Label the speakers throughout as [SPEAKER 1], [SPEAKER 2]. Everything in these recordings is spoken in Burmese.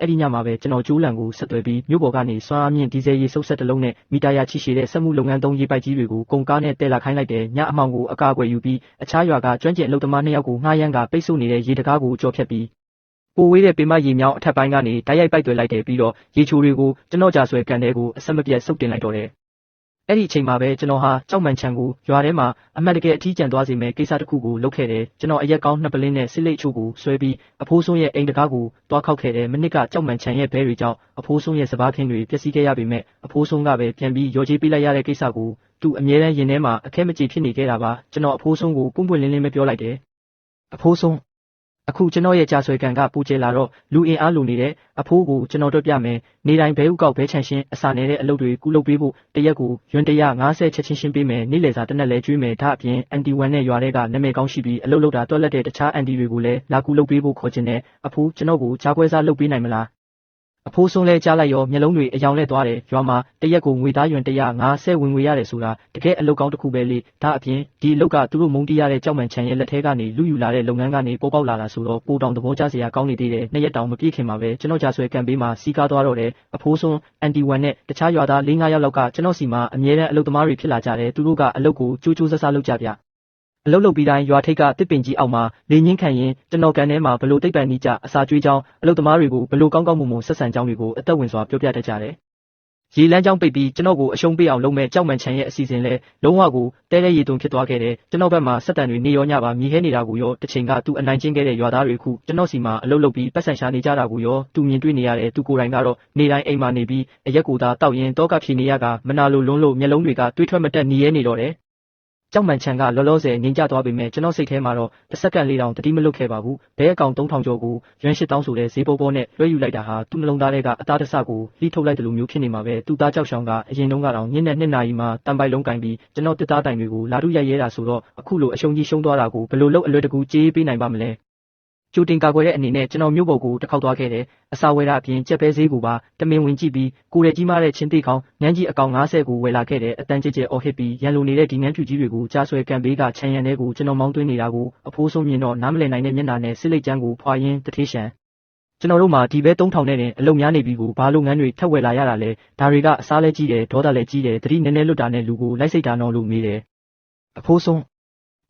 [SPEAKER 1] အဲ့ဒီညမှာပဲကျွန်တော်ကျိုးလန်ကိုဆက်သွယ်ပြီးမြို့ပေါ်ကနေစွမ်းအားမြင့်ဒီဇယ်ရေစုပ်ဆက်တစ်လုံးနဲ့မီတာရာချိရှည်တဲ့စက်မှုလုပ်ငန်းသုံးရေပိုက်ကြီးတွေကိုကုန်ကားနဲ့တည်လာခိုင်းလိုက်တယ်ညအမှောင်ကိုအကာအကွယ်ယူပြီးအခြားရွာကကျွမ်းကျင်အလုပ်သမား2ယောက်ကိုငှားရမ်းကပိတ်ဆို့နေတဲ့ရေတကားကိုကြော်ဖြတ်ပြီးပိုဝေးတဲ့ပေမရေမြောင်းအထက်ပိုင်းကနေတိုက်ရိုက်ပိုက်သွယ်လိုက်တယ်ပြီးတော့ရေချိုတွေကိုကျွန်တော်ကြာဆွဲကန်တဲ့ကိုအဆက်မပြတ်စုပ်တင်လိုက်တော့တယ်အဲ့ဒီအချိန်မှာပဲကျွန်တော်ဟာကြောက်မှန်ချံကိုရွာထဲမှာအမှတ်တကယ်အထီးကျန်သွားစေမဲ့ကိစ္စတစ်ခုကိုလုပ်ခဲ့တယ်ကျွန်တော်အရက်ကောင်း2ပလင်းနဲ့စစ်လိတ်ချို့ကိုဆွဲပြီးအဖိုးဆုံးရဲ့အိမ်တကားကိုတွားခောက်ခဲ့တယ်မိနစ်ကကြောက်မှန်ချံရဲ့ဘဲတွေကြောင့်အဖိုးဆုံးရဲ့စပားခင်းတွေပျက်စီးခဲ့ရပေမဲ့အဖိုးဆုံးကပဲပြန်ပြီးရော်ကြီးပေးလိုက်ရတဲ့ကိစ္စကိုသူအမြဲတမ်းရင်ထဲမှာအခဲမကြေဖြစ်နေခဲ့တာပါကျွန်တော်အဖိုးဆုံးကိုပွင့်ပွင့်လင်းလင်းပဲပြောလိုက်တယ်အဖိုးဆုံးအခုကျွန်တော်ရဲ့ကြာဆွဲကန်ကပူကျဲလာတော့လူအင်အားလိုနေတဲ့အဖိုးကိုကျွန်တော်တို့ပြမယ်နေတိုင်းဘဲဥကောက်ဘဲချန်ရှင်းအစာနေတဲ့အလုပ်တွေကုလုပ်ပေးဖို့တရက်ကိုရွံ150ချက်ချင်းရှင်းပေးမယ်နေ့လယ်စာတစ်နက်လဲကျွေးမယ်ဒါအပြင်အန်တီ1နဲ့ရွာထဲကနာမည်ကောင်းရှိပြီးအလုပ်လုပ်တာတွက်လက်တဲ့တခြားအန်တီတွေကိုလည်းလာကူလုပ်ပေးဖို့ခေါ်ချင်တယ်အဖိုးကျွန်တော်ကိုကြားခွဲစားလုပ်ပေးနိုင်မလားအဖိုးဆုံးလဲကြားလိုက်ရောမျက်လုံးတွေအယောင်လဲသွားတယ်ရွာမှာတရက်ကိုငွေသားရွံ150ဝင်ငွေရတယ်ဆိုတာတကယ်အလုပ်ကောင်းတစ်ခုပဲလေဒါအပြင်ဒီအလုပ်ကသူတို့မုန်းတီးရတဲ့ကြောက်မှန်ချန်ရဲ့လက်ထဲကနေလူယူလာတဲ့လုပ်ငန်းကနေပေါ်ပေါက်လာတာဆိုတော့ပိုတောင်သဘောကျစရာကောင်းနေသေးတယ်နှစ်ရက်တောင်မပြည့်ခင်မှာပဲကျွန်တော်ကြာဆွဲကံပေးမှာစီးကားသွားတော့တယ်အဖိုးဆုံးအန်တီ1နဲ့တခြားရွာသား4-5ယောက်လောက်ကကျွန်တော်စီမှာအမြဲတမ်းအလုပ်သမားတွေဖြစ်လာကြတယ်သူတို့ကအလုပ်ကိုကြိုးကြိုးဆဆလုပ်ကြပြအလုပ်လုပ်ပြီးတိုင်းရွာထိပ်ကတစ်ပင်ကြီးအောက်မှာလေငင်းခံရင်ကျွန်တော်ကန်ထဲမှာဘလို့တိတ်ပန်နီးကြအစာကျွေးကြောင်းအလုပ်သမားတွေကိုဘလို့ကောင်းကောင်းမွန်မွန်ဆက်ဆံကြောင်းတွေကိုအသက်ဝင်စွာပြောပြတတ်ကြတယ်ရေလမ်းကြောင်းပိတ်ပြီးကျွန်တော်ကိုအရှုံးပေးအောင်လုပ်မဲ့ကြောက်မှန်ချန်ရဲ့အစီအစဉ်လဲလုံးဝကိုတဲတဲရေသွန်းဖြစ်သွားခဲ့တယ်ကျွန်တော်ဘက်မှာစက်တန်တွေနေရောညပါမြည်ခဲနေတာကိုရောတစ်ချိန်ကသူအနိုင်ကျင့်ခဲ့တဲ့ရွာသားတွေခုကျွန်တော်စီမှာအလုပ်လုပ်ပြီးပတ်စံရှာနေကြတာကိုရောသူမြင်တွေ့နေရတယ်သူကိုယ်တိုင်ကတော့နေတိုင်းအိမ်မှာနေပြီးအရက်ကိုသာတောက်ရင်တောကဖြေနေရကမနာလိုလွန်းလို့မျက်လုံးတွေကတွေးထွက်မတက်နေရဲနေတော့တယ်ကြောက်မှန်ချန်ကလောလောဆယ်ငြိမ်ကျသွားပေမဲ့ကျွန်တော်စိတ်ထဲမှာတော့တစ်စက္ကန့်လေးတောင်တတိမလွတ်ခဲ့ပါဘူးဘဲအကောင်3000ကျော်ကိုရွှန်း8000ဆိုတဲ့ဈေးပေါ်ပေါ်နဲ့လွှဲယူလိုက်တာဟာသူ့နှလုံးသားထဲကအသားတဆကိုလှိထုတ်လိုက်တယ်လို့မျိုးဖြစ်နေမှာပဲသူ့သားကြောက်ရှောင်းကအရင်တုန်းကတော့ညနေ2နာရီမှတန်ပိုက်လုံးကင်ပြီးကျွန်တော်တစ်သားတိုင်တွေကိုလာထုရိုက်ရဲတာဆိုတော့အခုလိုအရှုံးကြီးရှုံးသွားတာကိုဘယ်လိုလုပ်အလွယ်တကူကြေးပေးနိုင်ပါမလဲကျိုတင်ကာကွယ်တဲ့အနေနဲ့ကျွန်တော်မြို့ပေါ်ကိုတစ်ခေါက်သွားခဲ့တယ်အစာဝယ်တာအပြင်ကြက်ပဲဈေးကိုပါတမင်ဝင်ကြည့်ပြီးကိုရဲကြီးမားတဲ့ချင်းသိခေါင်းငန်းကြီးအကောင်90ကိုဝယ်လာခဲ့တယ်အတန်းကြဲအော်ဟစ်ပြီးရန်လိုနေတဲ့ဒီငန်းဖြူကြီးတွေကိုကြားဆွဲကန်ပေးကခြံရံတဲ့ကိုကျွန်တော်မောင်းသွင်းနေတာကိုအဖိုးဆုံးမြင်တော့နားမလည်နိုင်တဲ့မျက်နှာနဲ့စစ်လိတ်ကျန်းကိုဖွာရင်းတထေးရှံကျွန်တော်တို့မှာဒီပဲ3000နဲ့တင်အလုံများနေပြီကိုဘာလုပ်ငန်းတွေထက်ဝယ်လာရတာလဲဒါတွေကအစားလဲကြီးတယ်ဒေါသလဲကြီးတယ်တတိနည်းနည်းလွတ်တာနဲ့လူကိုလိုက်စိတ်တာနော်လို့မေးတယ်အဖိုးဆုံ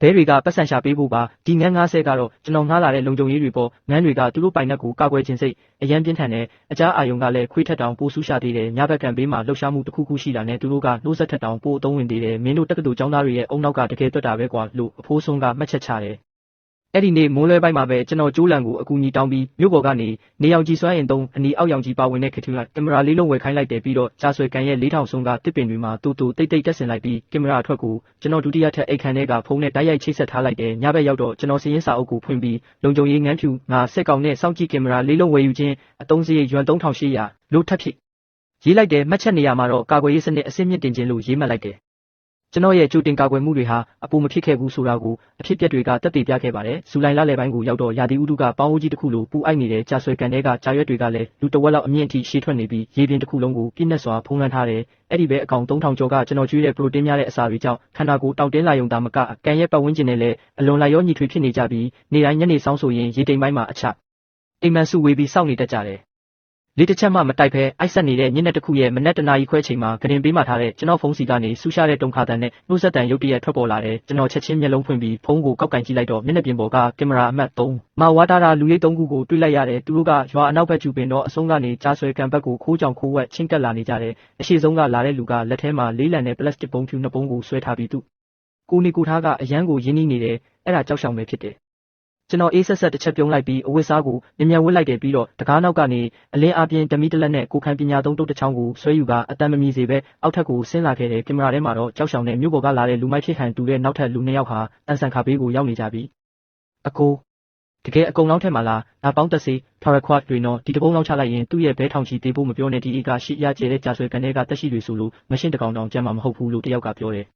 [SPEAKER 1] းဘဲတွေကပတ်စံရှာပေးဖို့ပါဒီငန်း90ကတော့ကျွန်တော်ငှားလာတဲ့လုံခြုံရေးတွေပေါ့ငန်းတွေကသူတို့ပိုင်နက်ကိုကာကွယ်ခြင်းစိတ်အရန်ပြင်းထန်တယ်အကြအာယုံကလည်းခွေးထက်တောင်ပိုဆူးရှာသေးတယ်ညဘက်ကံပေးမှာလှုပ်ရှားမှုတစ်ခုခုရှိလာနဲ့သူတို့ကနှိုးဆက်ထက်တောင်ပိုအသုံးဝင်သေးတယ်မင်းတို့တက္ကသိုလ်ကျောင်းသားတွေရဲ့အုံနောက်ကတကယ်တွက်တာပဲကွာလို့အဖိုးဆုံးကမှတ်ချက်ချတယ်အဲ့ဒီနေ့မိုးလွဲပိုင်းမှာပဲကျွန်တော်ကျိုးလန်ကိုအကူအညီတောင်းပြီးမြို့ပေါ်ကနေနေရောင်ကြီးစွမ်းအင်သုံးအနီအောက်ရောင်ကြီးပါဝင်တဲ့ခထူကင်မရာလေးလုံးဝယ်ခိုင်းလိုက်တယ်ပြီးတော့ကြာဆွဲကန်ရဲ့4000ဆုံးကတစ်ပင်တွေမှာတူတူတိတ်တိတ်တက်ဆင်လိုက်ပြီးကင်မရာအထွက်ကိုကျွန်တော်ဒုတိယထပ်အိတ်ခမ်းထဲကဖုန်းနဲ့တိုက်ရိုက်ချိတ်ဆက်ထားလိုက်တယ်ညဘက်ရောက်တော့ကျွန်တော်စည်ရင်းစာအုပ်ကိုဖွင့်ပြီးလုံခြုံရေးငန်းဖြူငါဆက်ကောင်နဲ့စောင့်ကြည့်ကင်မရာလေးလုံးဝယ်ယူခြင်းအသုံးစရိတ်ရွမ်3800လို့ထပ်ဖြစ်ရေးလိုက်တယ်မှတ်ချက်နေရာမှာတော့ကာကွယ်ရေးစနစ်အဆင့်မြင့်တင်ခြင်းလို့ရေးမှတ်လိုက်တယ်ကျွန်တော်ရဲ့ကြိုတင်ကာကွယ်မှုတွေဟာအပူမဖြစ်ခဲ့ဘူးဆိုတာကိုအဖြစ်ပြက်တွေကတက်တည်ပြခဲ့ပါတယ်။ဇူလိုင်လလယ်ပိုင်းကိုရောက်တော့ရာသီဥတုကပေါင်းဦးကြီးတစ်ခုလိုပူအိုက်နေတဲ့ကြာဆွဲကန်တွေကကြာရွက်တွေကလည်းလူတဝက်လောက်အမြင့်အထိရှည်ထွက်နေပြီးရေပြင်တစ်ခုလုံးကိုပြည့်နှက်စွာဖုံးလွှမ်းထားတယ်။အဲ့ဒီပဲအကောင်3000ကျော်ကကျွန်တော်ကျွေးတဲ့ပရိုတင်းများတဲ့အစာတွေကြောင့်ခန္ဓာကိုယ်တောင့်တင်းလာရုံသာမကကန်ရဲ့ပတ်ဝန်းကျင်နဲ့လည်းအလွန်လိုက်ရောညီထွေဖြစ်နေကြပြီးနေတိုင်းညနေဆောင်ဆိုရင်ရေတိမ်ပိုင်းမှာအချအိမ်မန်စုဝေးပြီးစောင့်နေတတ်ကြတယ်လေတစ်ချက်မှမတိုက်ဖဲအိုက်ဆက်နေတဲ့ညနေတစ်ခုရဲ့မနက်တနာရီခွဲချိန်မှာဂရင်ပေးမှထားတဲ့ကျွန်တော်ဖုန်းစီကနေဆူရှာတဲ့တုံခါတန်နဲ့နှုတ်ဆက်တန်ရုပ်တရက်ထွက်ပေါ်လာတယ်ကျွန်တော်ချက်ချင်းမျက်လုံးဖွင့်ပြီးဖုန်းကိုကောက်ကင်ကြည့်လိုက်တော့မျက်နှာပြင်ပေါ်ကကင်မရာအမှတ်3မှာဝါတာတာလူရိပ်3ခုကိုတွေ့လိုက်ရတယ်သူတို့ကရွာအနောက်ဘက်ကျူပင်တော့အဆုံးကနေကြားဆွဲကန်ဘက်ကိုခိုးကြောင်ခိုးဝက်ချင်းကပ်လာနေကြတယ်အရှိဆုံးကလာတဲ့လူကလက်ထဲမှာလေးလံတဲ့ပလတ်စတစ်ပုံဖြူ2ပုံးကိုဆွဲထားပြီးသူကိုနီကိုထားကအရန်ကိုရင်းနှီးနေတယ်အဲ့ဒါကြောက်ရှောင်ပဲဖြစ်တယ်ကျွန်တော်အေးဆက်ဆက်တစ်ချက်ပြုံးလိုက်ပြီးအဝတ်စားကိုမြင်ဝတ်လိုက်တယ်ပြီးတော့တကားနောက်ကနေအလင်းအပြင်းဓမီတလက်နဲ့ကိုခံပညာသုံးတုတ်တစ်ချောင်းကိုဆွဲယူကအတန်မမီစေပဲအောက်ထပ်ကိုဆင်းလာခဲ့တဲ့ကင်မရာထဲမှာတော့ကြောက်ရှောင်တဲ့မြို့ပေါ်ကလာတဲ့လူမိုက်ဖြစ်ဟန်တူတဲ့နောက်ထပ်လူ2ယောက်ဟာအန်ဆန်ခါဘေးကိုရောက်နေကြပြီအကိုတကယ်အကုန်လောက်ထက်မှလားနာပေါင်းတက်စေထာရခွတ်တွေနော်ဒီတပုံးလောက်ချလိုက်ရင်သူ့ရဲ့ဘဲထောင်ချီသေးဖို့မပြောနဲ့ဒီအေကရှိရကျဲတဲ့ကြာဆွဲကန်တွေကတက်ရှိတွေဆိုလို့မရှင်းတကောင်တောင်ကြမ်းမှာမဟုတ်ဘူးလို့တယောက်ကပြောတယ်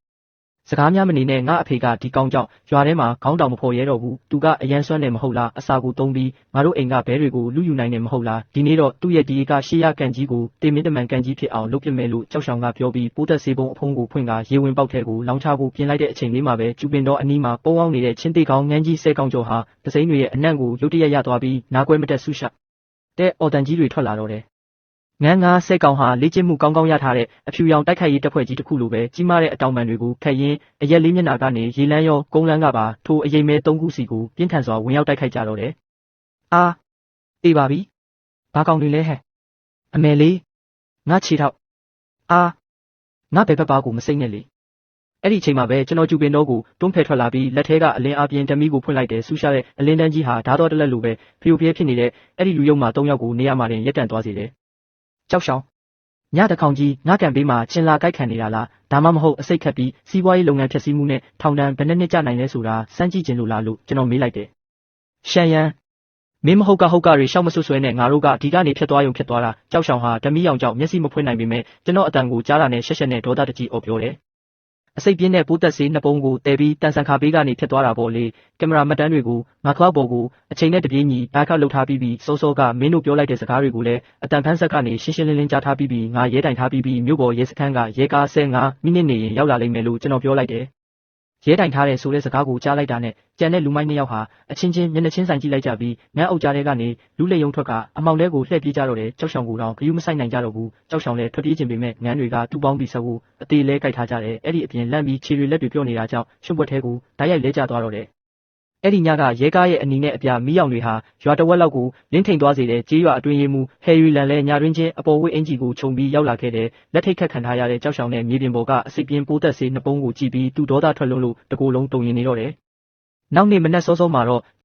[SPEAKER 1] စကားများမနေနဲ့ငါအဖေကဒီကောင်းကြောင့်ရွာထဲမှာခေါင်းတောင်မဖော်ရဲတော့ဘူးသူကအရန်စွမ်းတယ်မဟုတ်လားအစာကိုသုံးပြီးငါတို့အိမ်ကဘဲတွေကိုလူယူနိုင်တယ်မဟုတ်လားဒီနေ့တော့သူ့ရဲ့ဒီကရှေးရကန်ကြီးကိုတင်မင်းတမန်ကန်ကြီးဖြစ်အောင်လုပ်ပြမယ်လို့ကြောက်ရှောင်ကပြောပြီးပိုးသက်စေပုံအဖုံးကိုဖွင့်ကရေဝင်ပေါက်ထဲကိုလောင်းချဖို့ပြင်လိုက်တဲ့အချိန်လေးမှာပဲကျူပင်တော်အနီးမှာပုံအောင်နေတဲ့ချင်းသေးကောင်းငန်းကြီး10ကောင်ကျော်ဟာတစိမ့်တွေရဲ့အနံ့ကိုရုတ်တရက်ရသွားပြီးနားကွဲမတက်ဆူရှ တဲ့အော်တန်ကြီးတွေထွက်လာတော့တယ်။ငန်း10ကောင်ဟာလေ့ကျင့်မှုကောင်းကောင်းရထားတဲ့အဖြူရောင်တိုက်ခိုက်ရေးတပ်ဖွဲ့ကြီးတစ်ခုလိုပဲကြီးမားတဲ့အတောင်ပံတွေကိုခတ်ရင်းအရက်လေးမျက်နှာကနေရေလန်းရောကုန်းလန်းကပါထိုအရေးမဲ3ခုစီကိုပြင်းထန်စွာဝင်ရောက်တိုက်ခိုက်ကြတော့တယ်။အာတေးပါပြီ။ဘာကောင်တွေလဲဟဲ့။အမယ်လေးငါခြေထောက်အာငါဘယ်ဘက်ပါကိုမစိမ့်နဲ့လေ။အဲ့ဒီအချိန်မှာပဲကျွန်တော်ကျူပင်တော့ကိုတွန်းဖယ်ထွက်လာပြီးလက်ထဲကအလင်းအပြင်းဓမီကိုဖွင့်လိုက်တယ်ဆူရှာတဲ့အလင်းတန်းကြီးဟာဓာတ်တော်တလက်လိုပဲဖျို့ဖျဲဖြစ်နေတဲ့အဲ့ဒီလူယုံမှာ3ယောက်ကိုနေရာမှာတင်ရက်တန့်သွားစေတယ်။ကြောက်ရှောင်ညတကောင်ကြီးငါကံပေးမှာကျင်လာကြိုက်ခံနေတာလားဒါမှမဟုတ်အစိတ်ခတ်ပြီးစီးပွားရေးလုပ်ငန်းဖျက်ဆီးမှုနဲ့ထောင်ဒဏ်ဘယ်နှစ်ကြာနိုင်လဲဆိုတာစမ်းကြည့်ခြင်းလို့လားလို့ကျွန်တော်မေးလိုက်တယ်။ရှန်ယန်မင်းမဟုတ်ကတွေရှောက်မဆွဆွဲနဲ့ငါတို့ကဒီကနေဖြတ်သွားရုံဖြစ်သွားတာကြောက်ရှောင်ဟာဓမီရောင်ကြောင့်မျက်စိမဖွင့်နိုင်ပေမဲ့ကျွန်တော်အတန်ကိုကြားတာနဲ့ရှက်ရှက်နဲ့ဒေါသတကြီးအော်ပြောတယ်။အစိတ်ပြင်းတဲ့ပိုးသက်ဆေးနှစ်ပုံကိုတဲပြီးတန်ဆန်ခါပေးကနေဖြတ်သွားတာပေါ့လေကင်မရာမှတ်တမ်းတွေကိုငါကလောက်ပေါ်ကိုအချိန်နဲ့တပြေးညီဘက်ခတ်လှုပ်ထားပြီးစောစောကမင်းတို့ပြောလိုက်တဲ့စကားတွေကိုလည်းအတန်ဖန်းဆက်ကနေရှင်းရှင်းလင်းလင်းကြားထားပြီးငါရဲတိုင်ထားပြီးမြို့ပေါ်ရဲစခန်းကရဲကား15မိနစ်နေရင်ရောက်လာလိမ့်မယ်လို့ကျွန်တော်ပြောလိုက်တယ်။ရဲတိုင်ထားတဲ့ဆိုတဲ့စကားကိုကြားလိုက်တာနဲ့ကြံတဲ့လူမိုက်2ယောက်ဟာအချင်းချင်းမျက်နှာချင်းဆိုင်ကြည့်လိုက်ကြပြီးငန်းအုပ်ကြားထဲကနေလူလေယုံထွက်ကအမောင်တဲကိုလှည့်ပြေးကြတော့တယ်ကြောက်ရှောင်ကိုတော့ဂယုမဆိုင်နိုင်ကြတော့ဘူးကြောက်ရှောင်လည်းထွက်ပြေးခြင်းပေမဲ့ငန်းတွေကတူပေါင်းပြီးဆက်ဖို့အသေးလဲကြိုက်ထားကြတယ်အဲ့ဒီအပြင်လန့်ပြီးခြေတွေလက်တွေပြော့နေတာကြောင့်ရွှွန့်ပွက်ထဲကိုဓာတ်ရိုက်လဲကျသွားတော့တယ်အဲ့ဒီညကရဲကားရဲ့အနီနဲ့အပြမီးရောင်တွေဟာရွာတဝက်လောက်ကိုလင်းထိန်သွားစေတဲ့ကြေးရွာအတွင်းရေးမှုဟယ်ရီလန်လဲညတွင်းချင်းအပေါ်ဝိတ်အင်ဂျီကိုခြုံပြီးရောက်လာခဲ့တယ်လက်ထိတ်ခတ်ခံထားရတဲ့ကြောက်ရှောင်နဲ့မြေပြင်ပေါ်ကအစိပ်ပြင်းပိုးသက်ဆေးနှစ်ပုံးကိုကြည့်ပြီးသူ့ဒေါသထွက်လုံးလို့တကိုယ်လုံးတုံရင်နေတော့တယ်နောက်နေ့မနက်စောစောမှာတော့